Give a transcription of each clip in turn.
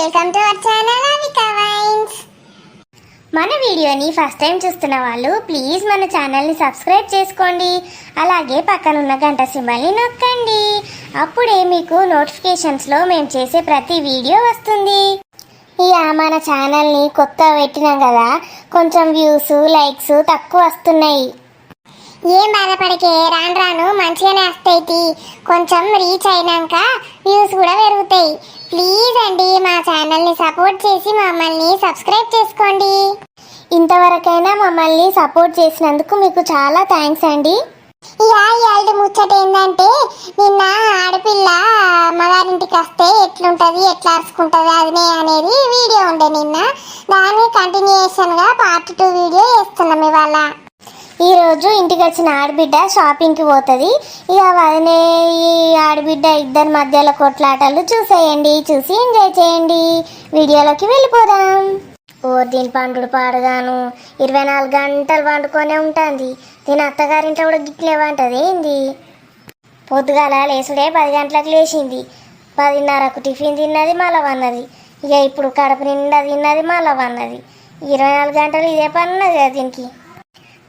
Welcome to our channel Avika wines. మన వీడియోని first time చూస్తున్న వాళ్ళు ప్లీజ్ మన ఛానల్ని సబ్స్క్రైబ్ చేసుకోండి. అలాగే పక్కనున్న గంట సింబల్ని నొక్కండి. అప్పుడే మీకు నోటిఫికేషన్స్లో మేము చేసే ప్రతి వీడియో వస్తుంది. ఇక మన ఛానల్ని కొత్త పెట్టినాం కదా, కొంచెం వ్యూస్ లైక్స్ తక్కువ వస్తున్నాయి. ఏం బాధపడికే, రాను రాను మంచిగానే వస్తాయి. కొంచెం రీచ్ అయినాక వ్యూస్ కూడా పెరుగుతాయి. ప్లీజ్ అండి మా ఛానల్ని సపోర్ట్ చేసి మమ్మల్ని సబ్స్క్రైబ్ చేసుకోండి. ఇంతవరకైనా మమ్మల్ని సపోర్ట్ చేసినందుకు మీకు చాలా థ్యాంక్స్ అండి. ఇక ఇవాళ ముచ్చట ఏంటంటే, నిన్న ఆడపిల్ల మగారింటికి వస్తే ఎట్లుంటుంది ఎట్లా అరుచుకుంటుంది అదినే అనేది వీడియో ఉండే నిన్న. దాని కంటిన్యూషన్గా పార్ట్ 2 వీడియో చేస్తున్నాం ఇవాళ. ఈరోజు ఇంటికి వచ్చిన ఆడబిడ్డ షాపింగ్కి పోతుంది. ఇక వదినే ఈ ఆడబిడ్డ ఇద్దరి మధ్యలో కొట్లాటలు చూసేయండి, చూసి ఎంజాయ్ చేయండి. వీడియోలోకి వెళ్ళిపోదాం. దీని పండుడు పాడుగాను 24 గంటలు వండుకొనే ఉంటుంది. దీని అత్తగారింట్లో కూడా గిట్లేవంటది ఏంది. పొద్దుగాల లేసుడే 10 గంటలకు లేచింది, 10:30కు టిఫిన్ తిన్నది మళ్ళా వన్నది. ఇక ఇప్పుడు కడుపు నిండా తిన్నది మళ్ళా వన్నది. 24 గంటలు ఇదే పని ఉన్నది కదా దీనికి.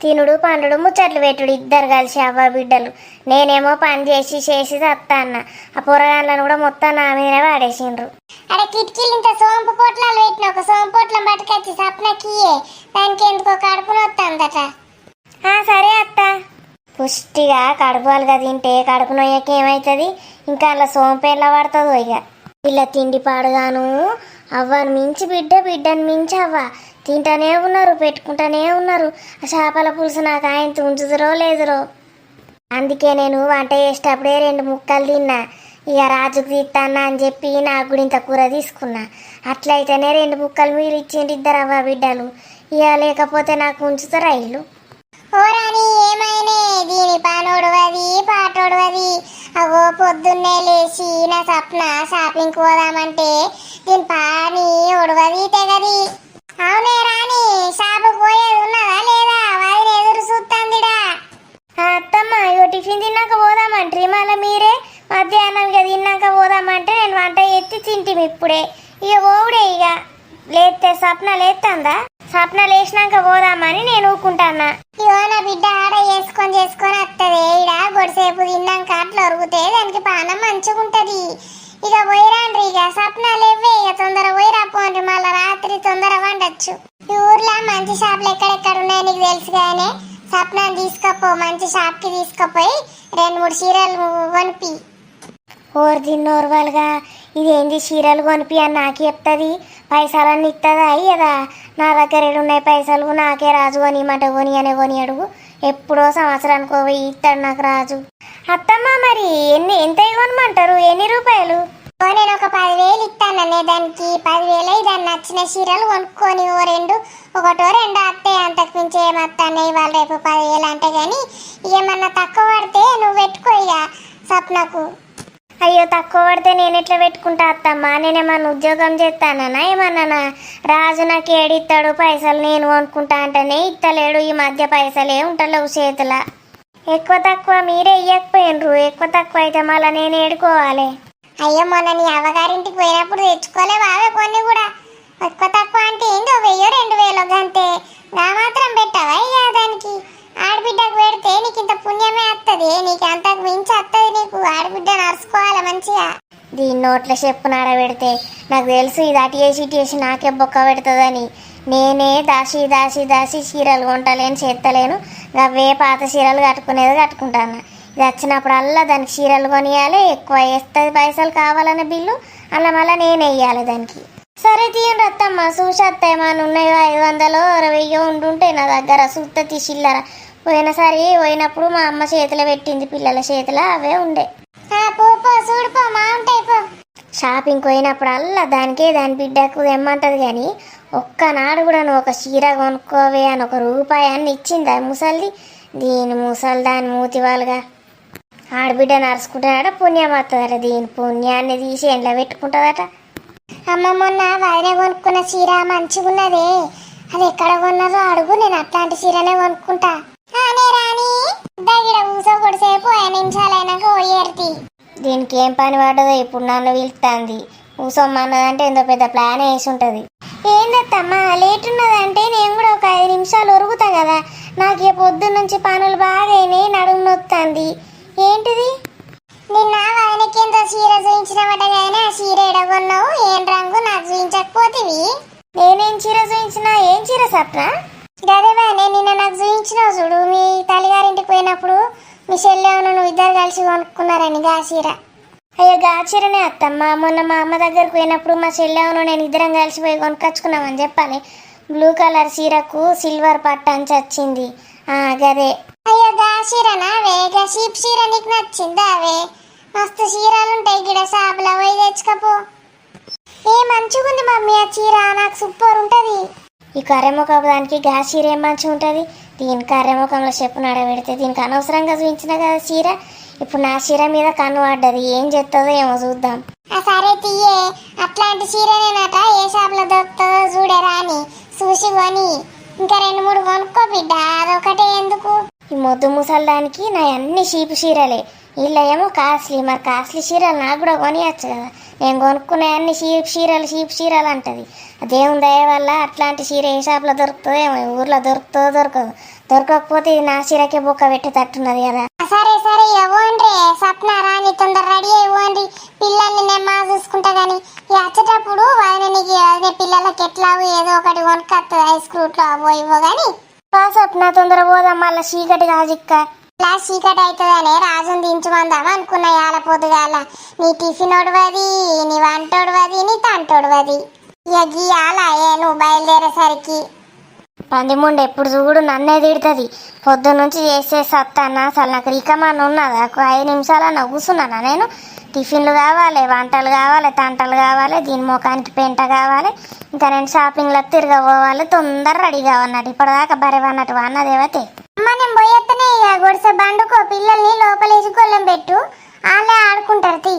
తినుడు పండుడు ముచ్చట్లు పెట్టుడు ఇద్దరు కలిసి అవ్వ బిడ్డలు. నేనేమో పని చేసి చస్తా అన్న. ఆ పొరగాళ్ళను కూడా మొత్తం నా మీదనే వాడేసిండ్రు. అరే కిటికీలు ఇంత సోంపు పొట్లాలు పెట్టిన, ఒక సోంపు పొట్లం పట్టుకొచ్చి సప్నకియే, దానికి ఎందుకో కడుపు నొత్తందట. సరే అత్త. పుష్టిగా కడుపులుగా తింటే కడుపు నొయ్యకి ఏమవుతుంది, ఇంకా అలా సోంపు ఎలా పడుతుందో. ఇక ఇలా తిండి పాడుగాను అవ్వను మించి బిడ్డ, బిడ్డను మించి అవ్వ తింటానే ఉన్నారు, పెట్టుకుంటానే ఉన్నారు. ఆ చేపల పులుసు నాకు ఆయన ఉంచుతురో లేదురో. అందుకే నేను వంట చేసేటప్పుడే 2 ముక్కలు తిన్నా. ఇక రాజుకు తీస్తానా అని చెప్పి నాకు కూడా ఇంత కూర తీసుకున్నా. అట్లయితేనే 2 ముక్కలు మీరు ఇచ్చిండ్రు ఇద్దరు అవ్వ బిడ్డలు. ఇక లేకపోతే నాకు ఉంచుతారా ఇల్లు. ఓ రాని ఏమైనా దీని పానోడువది పాటోడువది. అగో పొద్దున్నే లేచి నా సప్న షాపింగ్కి పోదామంటే దీని పాని ఒడవది తెగది. అవునే రాని, షాపుకు పోయేది ఉన్నదా లేదా? వారిని ఎదురు చూస్తాందిడా. అత్తమ్మ ఇగో టిఫిన్ తిన్నాక పోదామంటారు, మళ్ళీ మీరే మధ్యాహ్నం ఇక తిన్నాక పోదామంటే నేను వంట ఎత్తి తింటిమి ఇప్పుడే. ఇక పోవుడే. ఇక లేస్తే సప్న లేస్తుందా? సప్న లేచినాక పోదామని నేను ఊకుంటానా. ఇగో నా బిడ్డ ఆడ చేసుకొని వస్తుంది. ఈడ గొడిసేపు తిన్నాక అట్లా ఒరుగుతే దానికి పానం మంచిగా ఉంటుంది. ఇక పోయిరాండ్రి. ఇక సప్నాలు ఇవ్వే, ఇక తొందర పోయిరాపోండి, మళ్ళీ రాత్రి తొందర వండొచ్చు. ఈ ఊర్లో మంచి షాపులు ఎక్కడెక్కడ ఉన్నాయో నీకు తెలుసు కానీ సప్నాన్ని తీసుకపో, మంచి షాప్కి తీసుకుపోయి 2-3 చీరలు కొనిపి. ఓరు తిన్నోరు వాళ్ళగా ఇదేంది చీరలు కొనిపి అని నాకు చెప్తుంది. పైసలన్నీ ఇస్తుందా అయ్యదా? నా దగ్గర ఏడున్నాయి పైసలు, నాకే రాజు కొనియమంటే కొని అడుగు. ఎప్పుడో సంవత్సరానికి పోయి ఇస్తాడు నాకు రాజు. అత్తమ్మ మరి ఎంత కొనమంటారు, ఎన్ని రూపాయలు? నేను ఒక 10,000 ఇస్తాననే దానికి. 10,000 దాన్ని నచ్చిన చీరలు కొనుక్కొని ఒకటో రెండో అత్తే, అంతకు మించి ఏమత్తానే ఇవాళ రేపు 10,000 అంటే. కానీ ఏమన్నా తక్కువ పడితే నువ్వు పెట్టుకో ఇక సప్నకు. అయ్యో తక్కువ పడితే నేను ఎట్లా పెట్టుకుంటా అత్తమ్మ? నేనేమన్నా ఉద్యోగం చేస్తానా ఏమన్నానా? రాజు నాకు ఏడిస్తాడు పైసలు, నేను కొనుక్కుంటా అంటేనే ఇస్తలేడు. ఈ మధ్య పైసలే ఉంటలేవు చేతుల. ఎక్కువ తక్కువ మీరే ఇవ్వకపోయినరు, ఎక్కువ తక్కువ అయితే మళ్ళీ నేను ఏడుకోవాలి. అయ్యో మొన్న నీ అవ్వగారింటికి పోయినప్పుడు తెచ్చుకోలేవు అవే కొన్ని కూడా. ఎక్కువ తక్కువ అంటే ఏందో 1,000-2,000 అంతే. నా మాత్రం పెట్టావా ఇక దానికి? ఆడబిడ్డకు పెడితే నీకు ఇంత పుణ్యమే వస్తుంది, నీకు అంతకు మించి వస్తుంది. నీకు ఆడబిడ్డ నడుచుకోవాలి మంచిగా. దీని నోట్ల చెప్పు నాడ పెడితే నాకు తెలుసు ఇది అటు చేసి నాకే బొక్క పెడుతుందని. నేనే దాసి చీరలు కొంటలేను, చేస్తలేను. అవే పాత చీరలు కట్టుకునేది కట్టుకుంటాను. ఇది వచ్చినప్పుడల్లా దానికి చీరలు కొనియాలి, ఎక్కువ వేస్తుంది పైసలు కావాలనే బిల్లు, అలా మళ్ళీ నేనే వేయాలి దానికి. సరే తీయండి అత్తమ్మ, చూసేస్తా ఏమన్నా ఉన్నాయో 500 1,000 ఉండుంటే నా దగ్గర సూత్త తీసిల్లరా. పోయినసారి పోయినప్పుడు మా అమ్మ చేతిలో పెట్టింది, పిల్లల చేతిలో అవే ఉండే. చూడుపో మా ఉంటాయి పో. షాపింగ్కి పోయినప్పుడల్లా దానికే దాని బిడ్డకు తెమ్మంటది. కానీ ఒక్కనాడు కూడా నువ్వు ఒక చీర కొనుక్కోవే అని 1 రూపాయి అని ఇచ్చింది ముసలిది. దీని ముసలి దాని మూతి వాళ్ళుగా ఆడబిడ్డ నడుచుకుంటాడట, పుణ్యం వస్తుందట. దీని పుణ్యాన్ని తీసి ఎండ్లో పెట్టుకుంటుందట. అమ్మ మొన్న వదిన కొనుక్కున్న చీర మంచిగా ఉన్నదే, అది ఎక్కడ కొన్నారో అడుగు, నేను అట్లాంటి చీరనే కొనుక్కుంటా. రాని దగ్గర కూసో కొడిసేపు 5 నిమిషాలు అయినాక పోయేరుతి. దీనికి ఏం పని పడ్డదో ఇప్పుడు నన్ను పిలుస్తుంది. ఊసమ్మన్నదంటే ఎంతో పెద్ద ప్లాన్ వేసి ఉంటుంది. ఏందత్తమ్మా లేట్ ఉన్నదంటే నేను కూడా ఒక 5 నిమిషాలు ఒరుగుతా కదా. నాకు ఇక పొద్దున్న నుంచి పనులు బాగా అయినాయి, నడుము నొత్తంది. ఏంటిది నిన్న వదినకేందో చీర చూయించినమాట కానీ ఆ చీర ఎడగొన్నావు, ఏం రంగు నాకు చూయించకపోతేవి. నేనేం చీర చూయించినా? ఏం చీర సప్న? గదేవానే నిన్న నాకు చూయించినావు చూడు, మీ తల్లిగారింటికి పోయినప్పుడు మీ చెల్లెను నువ్వు ఇద్దరు కలిసి కొనుక్కున్నారని గా చీర. అయ్యో గా చీరనే అత్తమ్మ. మొన్న మా అమ్మ దగ్గరకు పోయినప్పుడు మా చెల్లెను నేను ఇద్దరం కలిసిపోయి కొనుక్కొచ్చుకున్నామని చెప్పాలి. బ్లూ కలర్ చీరకు సిల్వర్ పట్టు అంచి వచ్చింది. గదే. అయ్యో గా చీరనా అవే? గా షీప్ చీర నీకు నచ్చిందా? అవే మస్తు చీరలు ఉంటాయి గిడ షాపులో పోయి తెచ్చుకపో. ఏ మంచిగుంది మమ్మీ ఆ చీర, నాకు సూపర్ ఉంటుంది. ఈ కర్రెముఖపు దానికి గా చీర ఏం మంచిగా ఉంటుంది? దీని కర్రెముఖంలో చెప్పు నడబెడితే దీనికి అనవసరంగా చూపించిన కదా చీర. ఇప్పుడు నా చీర మీద కన్ను పడ్డది, ఏం చెప్తుందో ఏమో చూద్దాం. సరే తీయే, అట్లాంటి చీరనేనట ఏ షాప్లో దొరుకుతుందో చూడరా అని చూసి కొని ఇంకా 2-3 కొనుక్కో బిడ్డ, అదొకటే ఎందుకు? ఈ మొద్దు ముసల్దానికి నా అన్ని షీపు చీరలే, వీళ్ళ ఏమో కాస్ట్లీ. మరి కాస్ట్లీ చీరలు నాకు కూడా కొనియచ్చు కదా. నేను కొనుక్కునే అన్ని షీపు చీరలు అంటది. దేవుని దయ వల్ల అట్లాంటి చీర ఏ షాప్లో దొరుకుతుందో ఏమో, ఊర్లో దొరుకుతుందో దొరకదు. దొరకకపోతే ఇది నా చీరకే బొక్క పెట్టేటట్టున్నది కదా. సరే సరే ఇవ్వండి సప్న, రాని తొందర రెడీ ఇవ్వండి, పిల్లల్ని నేను మా చూసుకుంటా గానీ ఇక వచ్చేటప్పుడు వదినకి అదే పిల్లలకి ఎట్లా ఏదో ఒకటి కొనుక్కొస్తుంది, ఐస్ క్రూట్లో అవో ఇవ్వ గానీ. సప్న తొందర పోదాం, మళ్ళీ చీకటి కాజిక్క. ఇలా చీకటి అవుతుందనే రాజుని దించుమందాం అనుకున్నా. ఇవాళ పొద్దుగాల నీ టిఫిన్ ఒడవది, నీ వంట ఒడవది, నీ తంట ఒడవది. ఇక గీయాల నువ్వు బయలుదేరేసరికి పందిముండ ఎప్పుడు చూడు నన్నే తిడుతుంది. పొద్దున్న నుంచి చేసే సత్తానా అసలు నాకు రికమాన్ ఉన్నదా? 5 నిమిషాలన్నా కూర్చున్నానా నేను? టిఫిన్లు కావాలి, వంటలు కావాలి, తంటలు కావాలి, దీని ముఖానికి పెంట కావాలి, ఇంకా నేను షాపింగ్లకు తిరగబోవాలి, తొందర రెడీ కావన్నట్టు. ఇప్పటిదాకా బరేవన్నట్టు అన్నదేవతే. అమ్మ నేను పోయేత్తనే ఇక గుడిసె బండుకో, పిల్లల్ని లోపలేసి గొల్లెం పెట్టు, వాళ్ళే ఆడుకుంటారు. తీ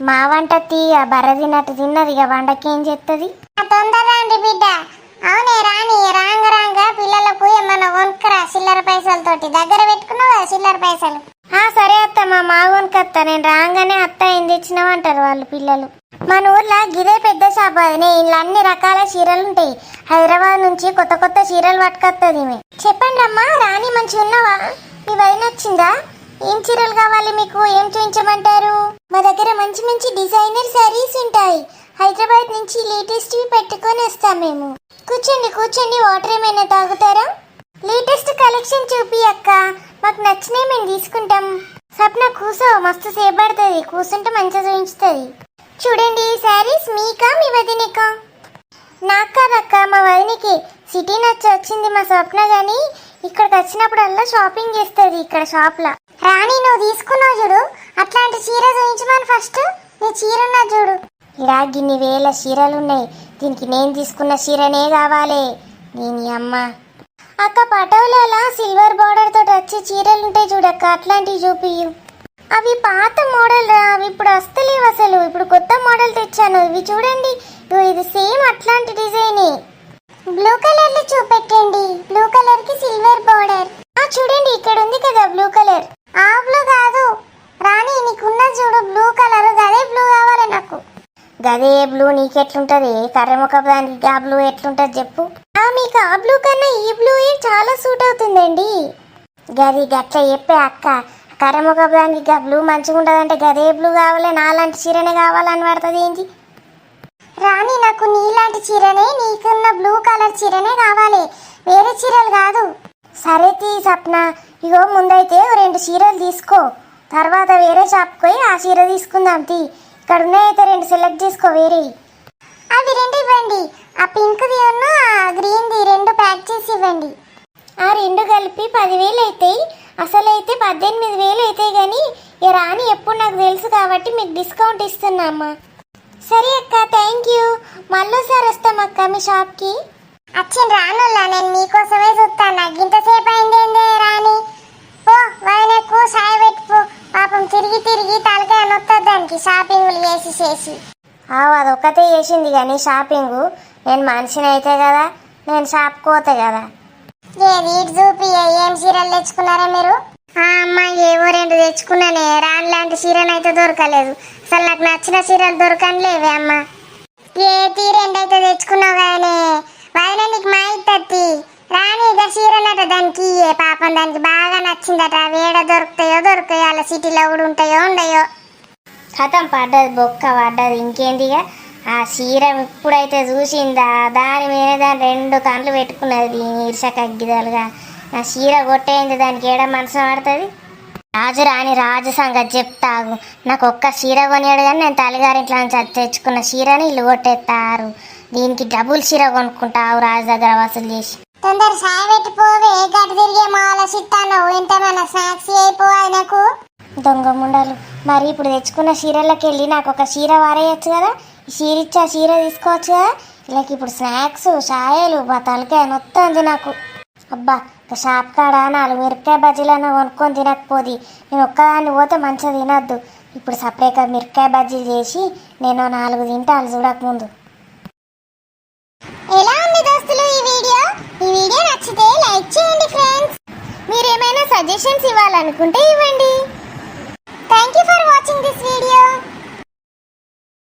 మా వంట తీ, ఆ బర్ర తిన్నట్టు తిన్నది, ఇక వంటకి ఏం చేస్తుంది? తొందర రండి బిడ్డ. అవునే రాని, రాంగ పిల్లలకు ఏమన్నా కొనుక్కరా చిల్లర పైసలతోటి. దగ్గర పెట్టుకున్నావు కదా చిల్లర పైసలు. సరే అత్తమ్మా, మా కొనుక్కత్తా. నేను రాగానే అత్త ఏం తెచ్చినామంటారు వాళ్ళు పిల్లలు. మన ఊర్లో గిదే పెద్ద షాప్ అదినే, ఇంట్లో అన్ని రకాల చీరలు ఉంటాయి. హైదరాబాద్ నుంచి కొత్త కొత్త చీరలు పట్టుకొస్తుంది ఈమె. చెప్పండి అమ్మా, రాణి మంచిగా ఉన్నావా? మీ వదిన వచ్చిందా? ఏం చీరలు కావాలి మీకు? ఏం చూపించమంటారు? మా దగ్గర మంచి మంచి డిజైనర్ శారీస్ ఉంటాయి. హైదరాబాద్ నుంచి లేటెస్ట్ పెట్టుకొని వస్తాం మేము. కూర్చోండి, వాటర్ ఏమైనా తాగుతారా? లేటెస్ట్ కలెక్షన్ చూపి అక్క, మాకు నచ్చినవి మేము తీసుకుంటాం. సప్న కూసో, మస్తు సేపడుతుంది, కూర్చుంటే మంచిగా చూపించుతుంది. చూడండి ఈ శారీస్ మీకా మీ వదినికా? నాకు కాదక్క, మా వదినికి. సిటీ నచ్చి వచ్చింది మా స్వప్న గాని ఇక్కడికి వచ్చినప్పుడల్లా షాపింగ్ చేస్తుంది ఇక్కడ షాప్లో. రాణి నువ్వు తీసుకున్నావు చూడు, అట్లాంటి చీర చూపించమని ఫస్ట్. నీ చీర ఉన్నా చూడు. ఇలా గిన్ని వేల చీరలున్నాయి, దీనికి నేను తీసుకున్న చీరనే కావాలి. నేను అమ్మ అక్క పటోలాలా సిల్వర్ బార్డర్ తోటి వచ్చే చీరలు ఉంటాయి చూడక్క, అట్లాంటివి చూపియు. అవి పాత మోడల్ రా, అవి ఇప్పుడు వస్తలేవు అసలు. ఇప్పుడు కొత్త మోడల్ తెచ్చాను, ఇవి చూడండి. ఇది సేమ్ అట్లాంటి డిజైనే. బ్లూ కలర్ లో చూపెట్టండి, బ్లూ కలర్ కి సిల్వర్ బార్డర్. చూడండి ఇక్కడ ఉంది కదా బ్లూ కలర్. ఆ బ్లూ కాదు రాణి, నీకున్న చూడు బ్లూ కలర్, గదే బ్లూ కావాలి నాకు. గదే బ్లూ నీకెట్లుంటది? కర్రెముఖపు దానికి ఆ బ్లూ ఎట్లుంటది చెప్పు? మీకు ఆ బ్లూ కన్నా ఈ బ్లూ చాలా సూట్ అవుతుందండి. గది గట్ల చెప్పే అక్క, కర్రెముఖపు దానికి ఆ బ్లూ మంచిగా ఉంటదంటే గదే బ్లూ కావాలి, నాలాంటి చీరనే కావాలని పడుతుంది ఏంటి? రాణి నాకు నీలాంటి చీరనే, నీకున్న బ్లూ కలర్ చీరనే కావాలి, వేరే చీరలు కాదు. సరే తీ సప్న, ఇగో ముందైతే 2 చీరలు తీసుకో, తర్వాత వేరే షాప్కి పోయి ఆ చీర తీసుకుందాం. తీ ఇక్కడ ఉన్నాయితే 2 సెలెక్ట్ చేసుకో వేరే. అవి 2 ఇవ్వండి, ఆ పింక్ది ఉన్న ఆ గ్రీన్ది 2 ప్యాక్ చేసి ఇవ్వండి. ఆ 2 కలిపి 10,000 అవుతాయి. అసలు అయితే 18,000 అవుతాయి. కానీ ఇక రాణి ఎప్పుడు నాకు తెలుసు కాబట్టి మీకు డిస్కౌంట్ ఇస్తున్నా అమ్మా. సరే అక్క, థ్యాంక్ యూ. మళ్ళీసారి వస్తాం అక్క మీ షాప్కి. వచ్చిన రానుల్లా, నేను మీకోసమే చూస్తాను. నాకు ఇంతసేపు అయిందేందే రాణి. ఓ వదినకు సాయ పెట్టుకో, పాపం తిరిగి తలకాయ నొత్తది దానికి షాపింగ్లు చేసి. అదొక్కతే చేసింది కానీ షాపింగ్. నేను మనిషిని అయితే కదా, నేను షాప్కి పోతే కదా. ఏది ఇటు చూపి, ఏం చీరలు తెచ్చుకున్నారా మీరు? అమ్మ ఏవో 2 తెచ్చుకున్నానే, రాని లాంటి చీరనైతే దొరకలేదు. అసలు నాకు నచ్చిన చీరలు దొరకనిలేవే అమ్మ. ఏ తీరు ఎండైతే తెచ్చుకున్నావు కానీ వదిన నీకు మా ఇత్తత్తి రాని ఇక చీరనట దానికి ఇయ్యే. పాపం దానికి బాగా నచ్చిందట. వేడ దొరుకుతాయో అలా సిటీలో కూడా ఉంటాయో ఉండయో. కథం పడ్డది, బొక్క పడ్డది. ఇంకేందిగా ఆ చీర ఇప్పుడైతే చూసిందా దాని మీద దాని 2 కళ్ళు పెట్టుకున్నది ఈర్షకగ్గిదలుగా. ఆ చీర కొట్టేయింది దానికి ఏడ మనసు పడుతుంది. రాజు రాని రాజు సంగతి చెప్తాగు. నాకు ఒక్క చీర కొనియాడు కానీ నేను తల్లిగారింట్లో నుంచి తెచ్చుకున్న చీరని ఇల్లు కొట్టేస్తారు. దీనికి డబుల్ చీర కొనుక్కుంటావు రాజు దగ్గర వసూలు చేసి. తొందర సాయ పెట్టిపోవే, గడ్డ తిరిగే ఆలోచిస్తాను. ఇంతేమైనా స్నాక్స్ అయిపోవాలి నాకు. దొంగ ముండలు, మరి ఇప్పుడు తెచ్చుకున్న చీరలకు వెళ్ళి నాకు ఒక చీర వారేయచ్చు కదా. ఈ చీర ఇచ్చి ఆ చీర తీసుకోవచ్చు కదా. ఇలాగ ఇప్పుడు స్నాక్స్ ఛాయలు మా తలకాయ నొత్తంది నాకు. అబ్బా ఇక షాప్ కాడ 4 మిరపకాయ బజ్జీలన్నా కొనుక్కొని తినకపోది. నేను ఒక్కదాన్ని పోతే మంచిగా తినద్దు. ఇప్పుడు సపరేట్గా మిరపకాయ బజ్జీలు చేసి నేను 4 తింటాను చూడకముందు. ఎలా ఉంది దోస్తులు ఈ వీడియో? ఈ వీడియో నచ్చితే లైక్ చేయండి ఫ్రెండ్స్. మీరు ఏమైనా సజెషన్స్ ఇవ్వాలనుకుంటే ఇవ్వండి.